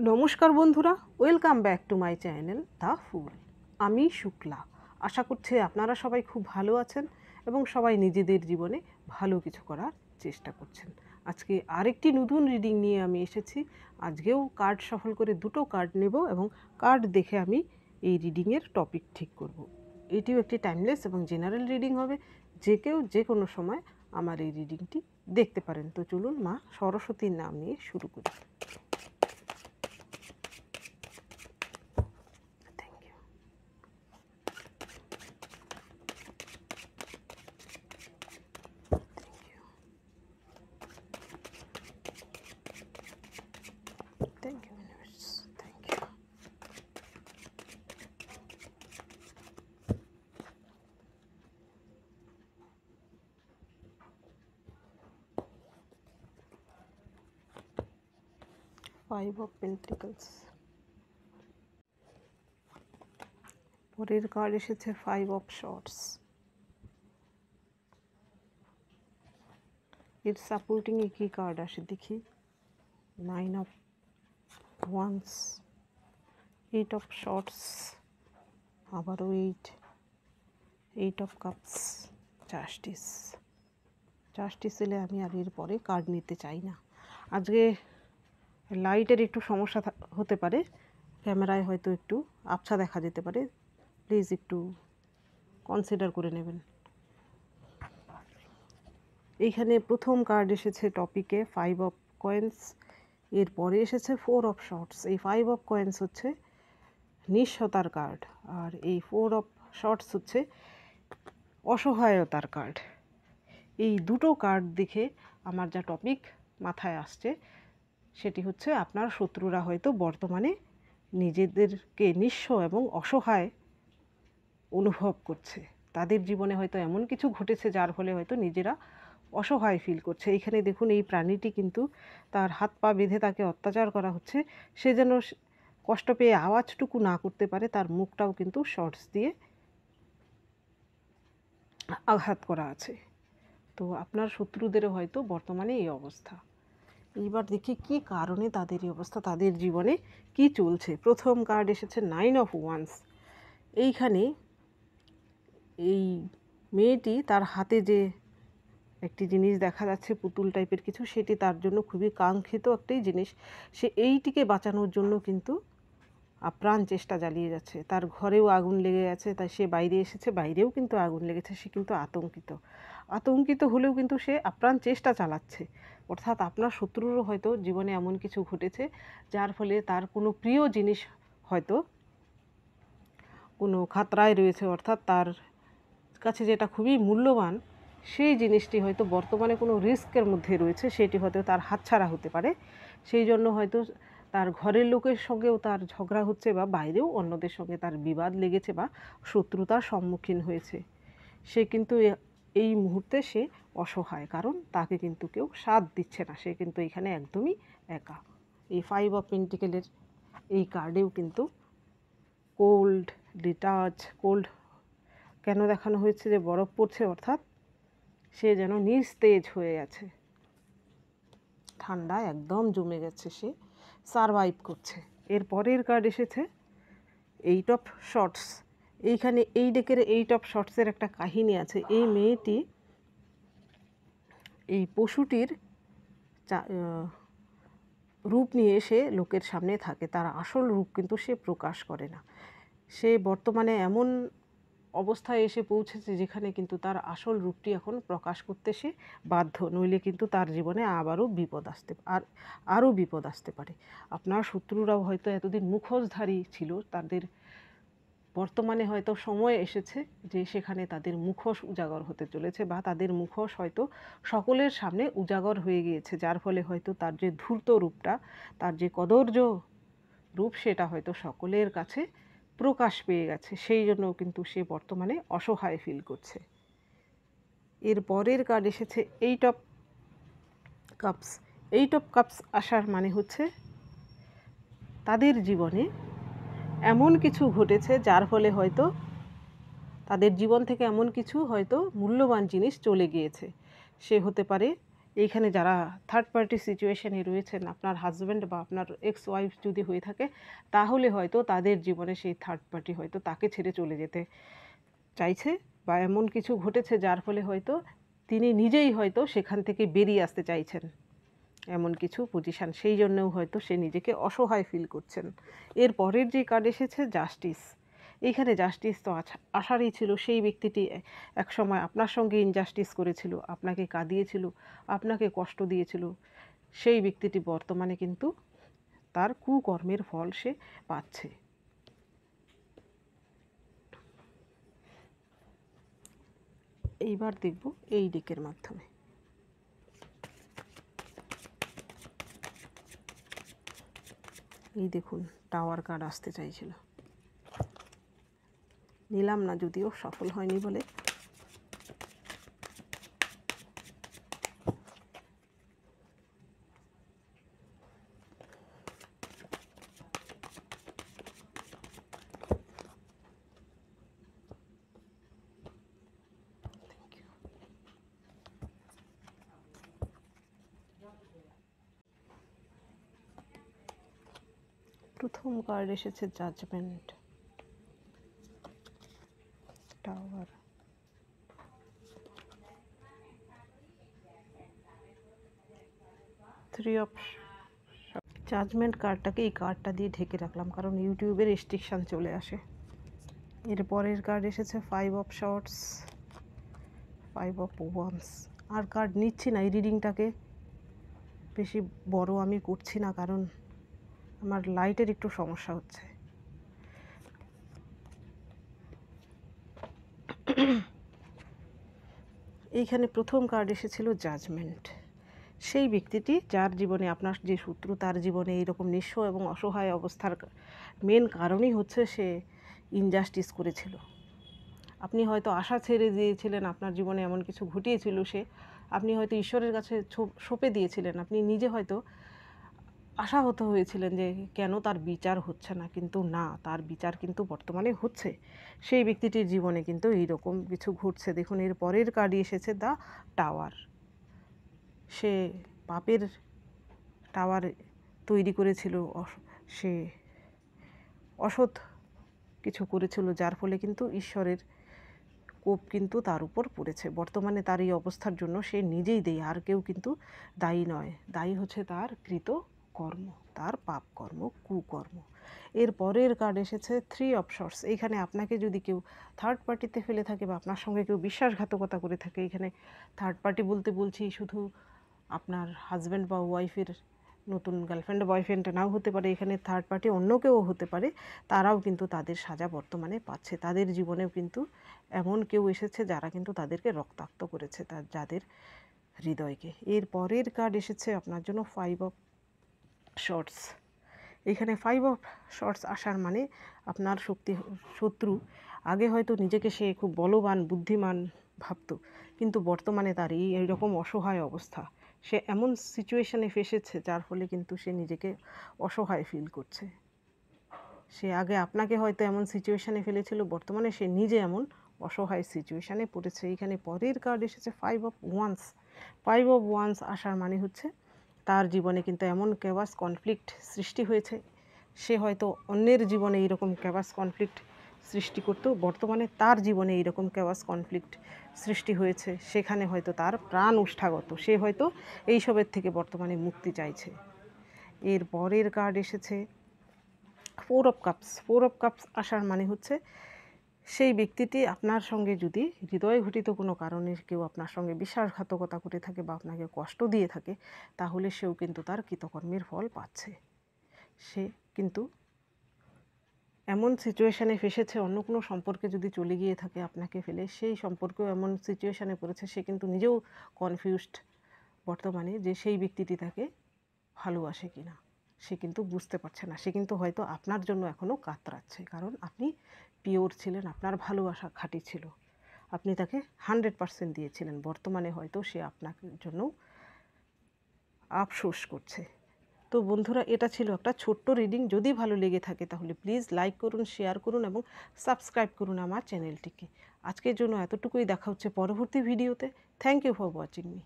নমস্কার বন্ধুরা, welcome back to my channel the fool. আমি শুক্লা। আশা করছি আপনারা সবাই খুব ভালো আছেন এবং সবাই নিজেদের জীবনে ভালো কিছু করার চেষ্টা করছেন। আজকে আরেকটি নতুন রিডিং নিয়ে আমি এসেছি। আজকেও কার্ড সফল করে দুটো কার্ড নেব এবং কার্ড দেখে আমি এই রিডিংয়ের টপিক ঠিক করব। এটিও একটি টাইমলেস এবং জেনারেল রিডিং হবে। যে কেউ যে কোনো সময় আমার এই রিডিংটি দেখতে পারেন। তো চলুন মা সরস্বতীর নাম নিয়ে শুরু করি। Thank you, universe. Thank you. Five of Pentacles. পরের কার্ড এসেছে ফাইভ অফ শর্টস। এর সাপোর্টিংয়ে কী কার্ড আসে দেখি। Nine of wands, eight of swords, আবারও eight of cups, justice. Justice এলে আমি আর এর পরে কার্ড নিতে চাই না। আজকে লাইটের একটু সমস্যা হতে পারে, ক্যামেরায় হয়তো একটু আবছা দেখা যেতে পারে, প্লিজ একটু কনসিডার করে নেবেন। এইখানে প্রথম কার্ড এসেছে টপিকে ফাইভ অফ কয়েন্স, এরপরে এসেছে ফোর অফ শর্টস। এই ফাইভ অফ কয়েন্স হচ্ছে নিঃস্বতার কার্ড, আর এই ফোর অফ শর্টস হচ্ছে অসহায়তার কার্ড। এই দুটো কার্ড দেখে আমার যা টপিক মাথায় আসছে সেটি হচ্ছে আপনার শত্রুরা হয়তো বর্তমানে নিজেদেরকে নিঃস্ব এবং অসহায় অনুভব করছে। তাদের জীবনে হয়তো এমন কিছু ঘটেছে যার ফলে হয়তো নিজেরা অসহায় ফিল করছে। এইখানে দেখুন এই প্রাণীটি কিন্তু তার হাত পা বেঁধে তাকে অত্যাচার করা হচ্ছে, সে যেন কষ্ট পেয়ে আওয়াজটুকু না করতে পারে, তার মুখটাও কিন্তু শর্টস দিয়ে আঘাত করা আছে। তো আপনার শত্রুদেরও হয়তো বর্তমানে এই অবস্থা। এইবার দেখি কি কারণে তাদের এই অবস্থা, তাদের জীবনে কি চলছে। প্রথম কার্ড এসেছে নাইন অফ ওয়ান্স। এইখানে এই মেয়েটি, তার হাতে যে একটি জিনিস দেখা যাচ্ছে পুতুল টাইপের কিছু, সেটি তার জন্য খুবই কাঙ্ক্ষিত একটি জিনিস। সে এইটিকে বাঁচানোর জন্য কিন্তু আপ্রাণ চেষ্টা চালিয়ে যাচ্ছে। তার ঘরেও আগুন লেগে গেছে, তাই সে বাইরে এসেছে, বাইরেও কিন্তু আগুন লেগেছে, সে কিন্তু আতঙ্কিত হলেও কিন্তু সে আপ্রাণ চেষ্টা চালাচ্ছে। অর্থাৎ আপনার শত্রুরও হয়তো জীবনে এমন কিছু ঘটেছে যার ফলে তার কোনো প্রিয় জিনিস হয়তো কোনো খাতরায় রয়েছে, অর্থাৎ তার কাছে যেটা খুবই মূল্যবান সেই জিনিসটি হয়তো বর্তমানে কোনো রিস্কের মধ্যে রয়েছে, সেটি হয়তো তার হাতছাড়া হতে পারে। সেই জন্য হয়তো তার ঘরের লোকের সঙ্গেও তার ঝগড়া হচ্ছে, বা বাইরেও অন্যদের সঙ্গে তার বিবাদ লেগেছে বা শত্রুতার সম্মুখীন হয়েছে। সে কিন্তু এই মুহূর্তে সে অসহায়, কারণ তাকে কিন্তু কেউ সাথ দিচ্ছে না, সে কিন্তু এখানে একদমই একা। এই ফাইভ অফ পেন্টিকেলের এই কার্ডেও কিন্তু কোল্ড কেন দেখানো হয়েছে, যে বরফ পড়ছে, অর্থাৎ সে যেন নিস্তেজ হয়ে গেছে, ঠান্ডা একদম জমে গেছে, সে সারভাইভ করছে। এর পরের কার্ড এসেছে এইট অফ শর্টস। এইখানে এই ডেকের এইট অফ শর্টসের একটা কাহিনী আছে। এই মেয়েটি এই পশুটির রূপ নিয়ে সে লোকের সামনে থাকে, তার আসল রূপ কিন্তু সে প্রকাশ করে না। সে বর্তমানে এমন অবস্থায় এসে পৌঁছেছে যেখানে কিন্তু তার আসল রূপটি এখন প্রকাশ করতে সে বাধ্য, নইলে কিন্তু তার জীবনে আরও বিপদ আসতে পারে। আপনার শত্রুরাও হয়তো এতদিন মুখোশধারী ছিল, তাদের বর্তমানে হয়তো সময় এসেছে যে সেখানে তাদের মুখোশ উজাগর হতে চলেছে, বা তাদের মুখোশ হয়তো সকলের সামনে উজাগর হয়ে গিয়েছে, যার ফলে হয়তো তার যে ধূর্ত রূপটা, তার যে কদর্য রূপ, সেটা হয়তো সকলের কাছে প্রকাশ পেয়ে গেছে। সেই জন্য কিন্তু সে বর্তমানে অসহায় ফিল করছে। এর পরের কার্ড এসেছে eight of cups. Eight of cups আসার মানে হচ্ছে তাদের জীবনে এমন কিছু ঘটেছে যার ফলে হয়তো তাদের জীবন থেকে এমন কিছু হয়তো মূল্যবান জিনিস চলে গিয়েছে। সে হতে পারে এইখানে যারা থার্ড পার্টি সিচুয়েশনে রয়েছেন, আপনার হাজব্যান্ড বা আপনার এক্স ওয়াইফ যদি হয়ে থাকে, তাহলে হয়তো তাদের জীবনে সেই থার্ড পার্টি হয়তো তাকে ছেড়ে চলে যেতে চাইছে, বা এমন কিছু ঘটেছে যার ফলে হয়তো তিনি নিজেই হয়তো সেখান থেকে বেরিয়ে আসতে চাইছেন, এমন কিছু পজিশান, সেই জন্যও হয়তো সে নিজেকে অসহায় ফিল করছেন। এর পরের যে কার্ড এসেছে জাস্টিস, এইখানে জাস্টিস তো আসারই ছিল। সেই ব্যক্তিটি একসময় আপনার সঙ্গে ইনজাস্টিস করেছিল, আপনাকে কাঁদিয়েছিল, আপনাকে কষ্ট দিয়েছিল, সেই ব্যক্তিটি বর্তমানে কিন্তু তার কুকর্মের ফল সে পাচ্ছে। এইবার দেখব এই ডেকের মাধ্যমে। এই দেখুন টাওয়ার কার্ড আসতে চাইছিল, নিলাম না, যদিও সফল হয়নি বলে। প্রথম কার্ড এসেছে judgement, tower, three of. Judgement কার্ডটাকে এই কার্ডটা দিয়ে ঢেকে রাখলাম, কারণ ইউটিউবের রেস্ট্রিকশান চলে আসে। এর পরের কার্ড এসেছে five of swords, five of wands. আর কার্ড নিচ্ছি না, এই রিডিংটাকে বেশি বড় আমি করছি না, কারণ আমার লাইটের একটু সমস্যা হচ্ছে। এইখানে প্রথম কার্ড এসেছিল জাজমেন্ট। সেই ব্যক্তিটি যার জীবনে আপনার যে শত্রু, তার জীবনে এইরকম নিঃস্ব এবং অসহায় অবস্থার মেন কারণই হচ্ছে সে ইনজাস্টিস করেছিল। আপনি হয়তো আশা ছেড়ে দিয়েছিলেন, আপনার জীবনে এমন কিছু ঘটিয়েছিল সে, আপনি হয়তো ঈশ্বরের কাছে সঁপে দিয়েছিলেন, আপনি নিজে হয়তো আশাহত হয়েছিলেন যে কেন তার বিচার হচ্ছে না, কিন্তু না, তার বিচার কিন্তু বর্তমানে হচ্ছে। সেই ব্যক্তিটির জীবনে কিন্তু এইরকম কিছু ঘটছে। দেখুন এর পরের কার্ডই এসেছে দ্য টাওয়ার। সে পাপের টাওয়ার তৈরি করেছিল, সে অসৎ কিছু করেছিল, যার ফলে কিন্তু ঈশ্বরের কোপ কিন্তু তার উপর পড়েছে। বর্তমানে তার এই অবস্থার জন্য সে নিজেই দেয়, আর কেউ কিন্তু দায়ী নয়। দায়ী হচ্ছে তার কৃত কর্ম, তার পাপ কর্ম, কুকর্ম। এর পরের কার্ড এসেছে থ্রি অফ শর্টস। এইখানে আপনাকে যদি কেউ থার্ড পার্টিতে ফেলে থাকে বা আপনার সঙ্গে কেউ বিশ্বাসঘাতকতা করে থাকে, এখানে থার্ড পার্টি বলতে বলছি শুধু আপনার হাজব্যান্ড বা ওয়াইফের নতুন গার্লফ্রেন্ড বয়ফ্রেন্ড নাও হতে পারে, এখানে থার্ড পার্টি অন্য কেউ হতে পারে, তারাও কিন্তু তাদের সাজা বর্তমানে পাচ্ছে। তাদের জীবনেও কিন্তু এমন কেউ এসেছে যারা কিন্তু তাদেরকে রক্তাক্ত করেছে, যাদের হৃদয়কে। এর পরের কার্ড এসেছে আপনার জন্য ফাইভ অফ শর্টস। এখানে ফাইভ অফ শর্টস আসার মানে আপনার শত্রু আগে হয়তো নিজেকে সে খুব বলবান বুদ্ধিমান ভাবত, কিন্তু বর্তমানে তার এইরকম অসহায় অবস্থা, সে এমন সিচুয়েশানে ফেসেছে যার ফলে কিন্তু সে নিজেকে অসহায় ফিল করছে। সে আগে আপনাকে হয়তো এমন সিচুয়েশানে ফেলেছিল, বর্তমানে সে নিজে এমন অসহায় সিচুয়েশানে পড়েছে। এখানে পরের কার্ড এসেছে five of once. Five of once আসার মানে হচ্ছে তার জীবনে কিন্তু এমন ক্যাওয়াস কনফ্লিক্ট সৃষ্টি হয়েছে, সে হয়তো অন্যের জীবনে এইরকম ক্যাওয়াস কনফ্লিক্ট সৃষ্টি করতো, বর্তমানে তার জীবনে এইরকম ক্যাওয়াস কনফ্লিক্ট সৃষ্টি হয়েছে, সেখানে হয়তো তার প্রাণ উষ্ঠাগত, সে হয়তো এইসবের থেকে বর্তমানে মুক্তি চাইছে। এর পরের কার্ড এসেছে four of cups. Four of cups আসার মানে হচ্ছে সেই ব্যক্তিটি আপনার সঙ্গে যদি হৃদয় ঘটিত কোনো কারণে কেউ আপনার সঙ্গে বিশ্বাসঘাতকতা করে থাকে বা আপনাকে কষ্ট দিয়ে থাকে, তাহলে সেও কিন্তু তার কৃতকর্মের ফল পাচ্ছে। সে কিন্তু এমন সিচুয়েশানে ফেসেছে, অন্য কোনো সম্পর্কে যদি চলে গিয়ে থাকে আপনাকে ফেলে, সেই সম্পর্কেও এমন সিচুয়েশানে পড়েছে, সে কিন্তু নিজেও কনফিউজড বর্তমানে যে সেই ব্যক্তিটি তাকে ভালোবাসে কি না, সে কিন্তু বুঝতে পারছে না। সে কিন্তু হয়তো আপনার জন্য এখনও কাতরাচ্ছে, কারণ আপনি পিওর ছিলেন, আপনার ভালোবাসা খাঁটি ছিল, আপনি তাকে 100% দিয়েছিলেন। বর্তমানে হয়তো সে আপনার জন্য আফসোস করছে। তো বন্ধুরা, এটা ছিল একটা ছোট্ট রিডিং। যদি ভালো লেগে থাকে তাহলে প্লিজ লাইক করুন, শেয়ার করুন এবং সাবস্ক্রাইব করুন আমার চ্যানেলটিকে। আজকের জন্য এতটুকুই, দেখা হচ্ছে পরবর্তী ভিডিওতে। Thank you for watching me.